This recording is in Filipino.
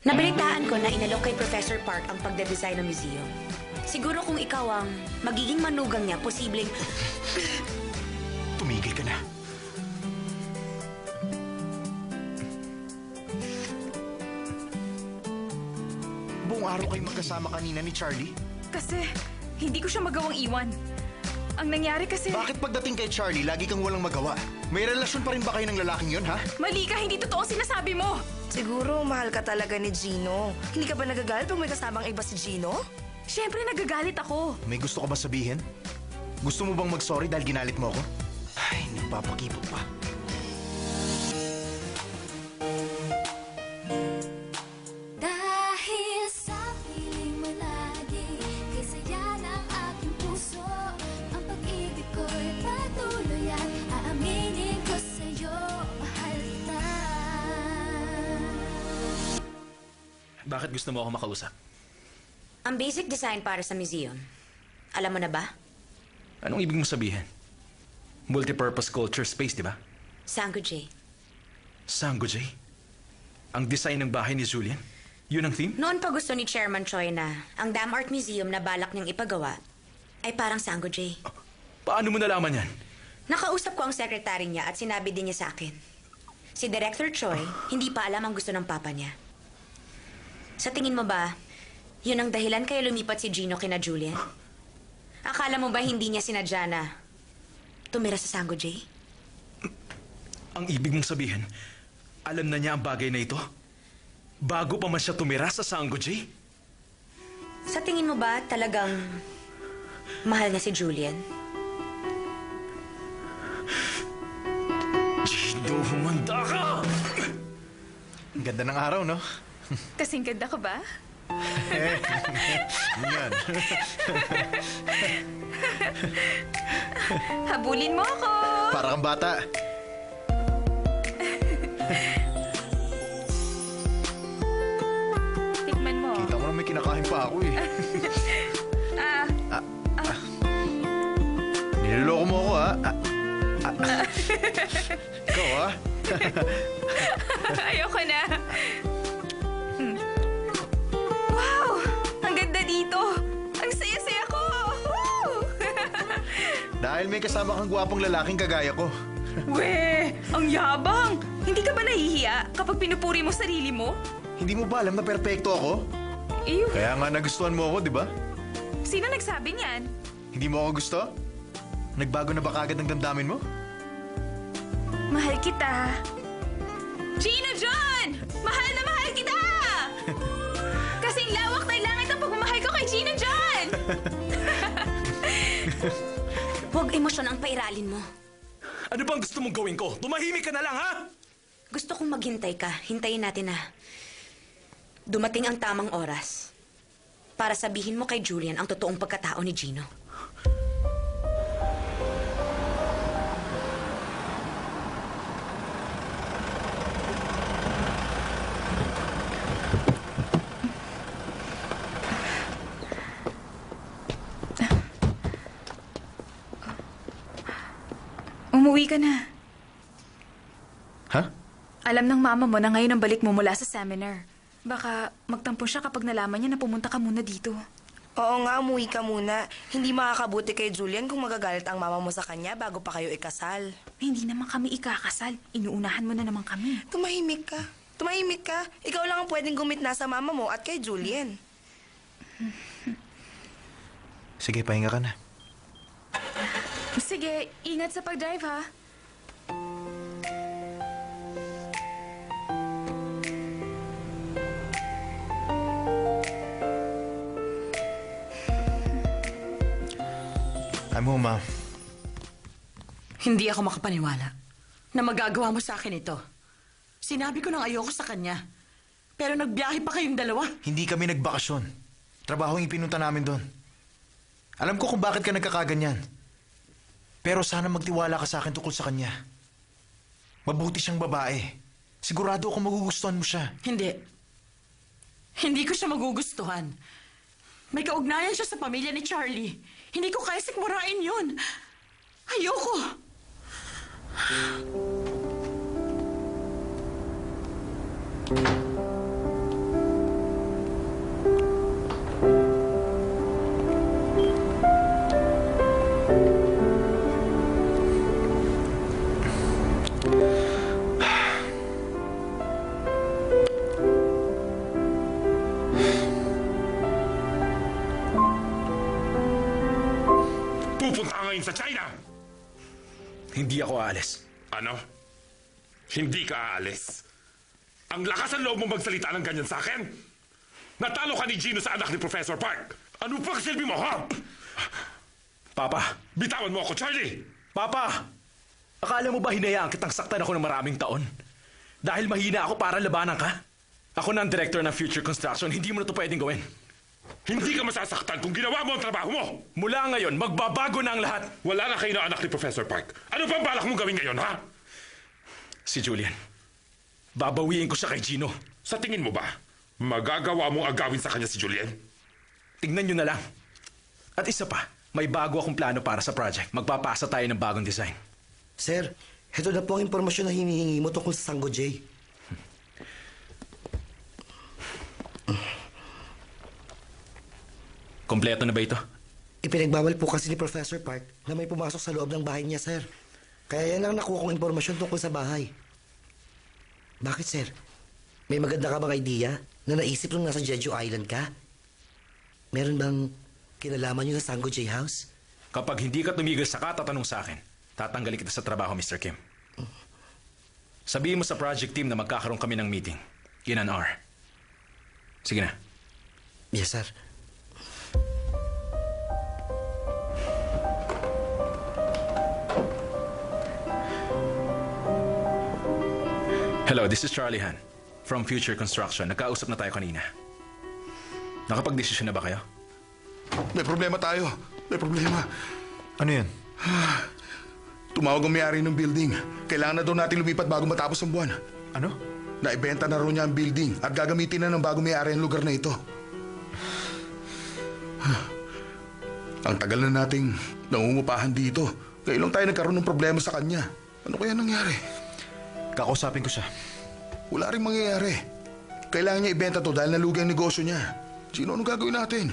Nabalitaan ko na inalok kay Professor Park ang pagde-design ng museum. Siguro kung ikaw ang magiging manugang niya, posibleng... Tumigil ka na. Buong araw kayong magkasama kanina ni Charlie? Kasi hindi ko siya magawang iwan. Ang nangyari kasi... Bakit pagdating kay Charlie, lagi kang walang magawa? May relasyon pa rin ba kayo ng lalaking yun, ha? Mali ka, hindi totoo sinasabi mo! Siguro, mahal ka talaga ni Gino. Hindi ka ba nagagalit pag may kasamang iba si Gino? Siyempre, nagagalit ako. May gusto ka ba sabihin? Gusto mo bang mag-sorry dahil ginalit mo ako? Ay, nagpapakipot pa. Dahil sa piling mo lagi, kay saya ng aking puso. Ang pag-ibig ko'y patuloy at aaminin ko sa'yo, mahal kita. Bakit gusto mo ako makausap? Ang basic design para sa museum. Alam mo na ba? Anong ibig mo sabihin? Multipurpose culture space, di ba? Sangoje. Sangoje? Ang design ng bahay ni Julian? Yun ang theme? Noon pa gusto ni Chairman Choi na ang Dam Art Museum na balak niyang ipagawa ay parang Sangoje. Paano mo nalaman yan? Nakausap ko ang sekretary niya at sinabi din niya sa akin. Si Director Choi, hindi pa alam ang gusto ng papa niya. Sa tingin mo ba, yun ang dahilan kaya lumipat si Gino kina Julian? Akala mo ba hindi niya sinadya na tumira sa Sangoje? Ang ibig mong sabihin, alam na niya ang bagay na ito? Bago pa man siya tumira sa Sangoje? Sa tingin mo ba talagang mahal niya si Julian? Gino, humanda ka! Ang ganda ng araw, no? Kasing ganda ka ba? Yan. Habulin mo ako! Para kang bata. Tikman mo. Kita mo na may kinakain pa ako eh. Niloloko mo ako, ha? Ikaw, ha? Ayoko na. Wow! Ang ganda dito! Ang saya-saya ko! Woo! Dahil may kasama kang gwapong lalaking kagaya ko. Weh! Ang yabang! Hindi ka ba nahihiya kapag pinupuri mo sarili mo? Hindi mo ba alam na perpekto ako? Ew! Kaya nga nagustuhan mo ako, di ba? Sino nagsabi niyan? Hindi mo ako gusto? Nagbago na ba kagad ang damdamin mo? Mahal kita. Gino John! Mahal na mahal kita! Kasing lawak ng langit ang pagmamahal ko kay Gino John! Huwag emosyon ang pairalin mo. Ano bang gusto mong gawin ko? Tumahimik ka na lang, ha? Gusto kong maghintay ka. Hintayin natin na dumating ang tamang oras para sabihin mo kay Julian ang totoong pagkatao ni Gino. Umuwi ka na. Ha? Alam ng mama mo na ngayon ang balik mo mula sa seminar. Baka magtampo siya kapag nalaman niya na pumunta ka muna dito. Oo nga, umuwi ka muna. Hindi makakabuti kay Julian kung magagalit ang mama mo sa kanya bago pa kayo ikasal. Hindi naman kami ikakasal. Inuunahan mo na naman kami. Tumahimik ka. Tumahimik ka. Ikaw lang ang pwedeng gumitna sa mama mo at kay Julian. Sige, pahinga ka na. Sige, ingat sa pag-drive ha. I'm home, Ma. Hindi ako makapaniwala na magagawa mo sa akin ito. Sinabi ko nang ayoko sa kanya. Pero nagbiyahe pa kayong dalawa. Hindi kami nagbakasyon. Trabaho ang ipinunta namin doon. Alam ko kung bakit ka nagkakaganyan. Pero sana magtiwala ka sa akin tungkol sa kanya. Mabuti siyang babae. Sigurado akong magugustuhan mo siya. Hindi. Hindi ko siya magugustuhan. May kaugnayan siya sa pamilya ni Charlie. Hindi ko kaya sikmurain yun. Ayoko. gagawin sa China? Hindi ako aalis. Ano? Hindi ka aalis? Ang lakas ang loob mo magsalita ng ganyan sa akin? Natalo ka ni Gino sa anak ni Professor Park. Ano pang silbi mo, ha? Papa! Bitawan mo ako, Charlie! Papa! Akala mo ba hinayaan kitang saktan ako ng maraming taon? Dahil mahina ako para labanan ka? Ako na ang director ng Future Construction, hindi mo na ito pwedeng gawin. Hindi ka masasaktan kung ginawa mo ang trabaho mo! Mula ngayon, magbabago na ang lahat! Wala na kayo na anak ni Professor Park. Ano pang balak mong gawin ngayon, ha? Si Julian. Babawiin ko siya kay Gino. Sa tingin mo ba, magagawa mong agawin sa kanya si Julian? Tingnan nyo na lang. At isa pa, may bago akong plano para sa project. Magpapasa tayo ng bagong design. Sir, heto na po ang impormasyon na hinihingi mo tungkol sa Sango J. Kompleto na ba ito? Ipinagbawal po kasi ni Professor Park na may pumasok sa loob ng bahay niya, sir. Kaya yan ang nakuha kong impormasyon tungkol sa bahay. Bakit, sir? May maganda ka bang idea na naisip nung nasa Jeju Island ka? Meron bang kinalaman niyo sa Sango J House? Kapag hindi ka tumigil sa katatanong sa akin, tatanggalin kita sa trabaho, Mr. Kim. Sabihin mo sa project team na magkakaroon kami ng meeting. In an hour. Sige na. Yes, sir. Hello, this is Charlie Han from Future Construction. Nagkausap na tayo kanina. Nakapag-desisyon na ba kayo? May problema tayo. May problema. Ano yan? Tumawag ang may-ari ng building. Kailangan na daw natin lumipat bago matapos ang buwan. Ano? Naibenta na raw niya ang building at gagamitin na ng bago may-ari ang lugar na ito. Ang tagal na nating nangungupahan dito. Kailan tayo nagkaroon ng problema sa kanya? Ano kaya nangyari? Kakausapin ko siya. Wala rin mangyayari. Kailangan niya ibenta to dahil nalugi ang negosyo niya. Sino, anong gagawin natin?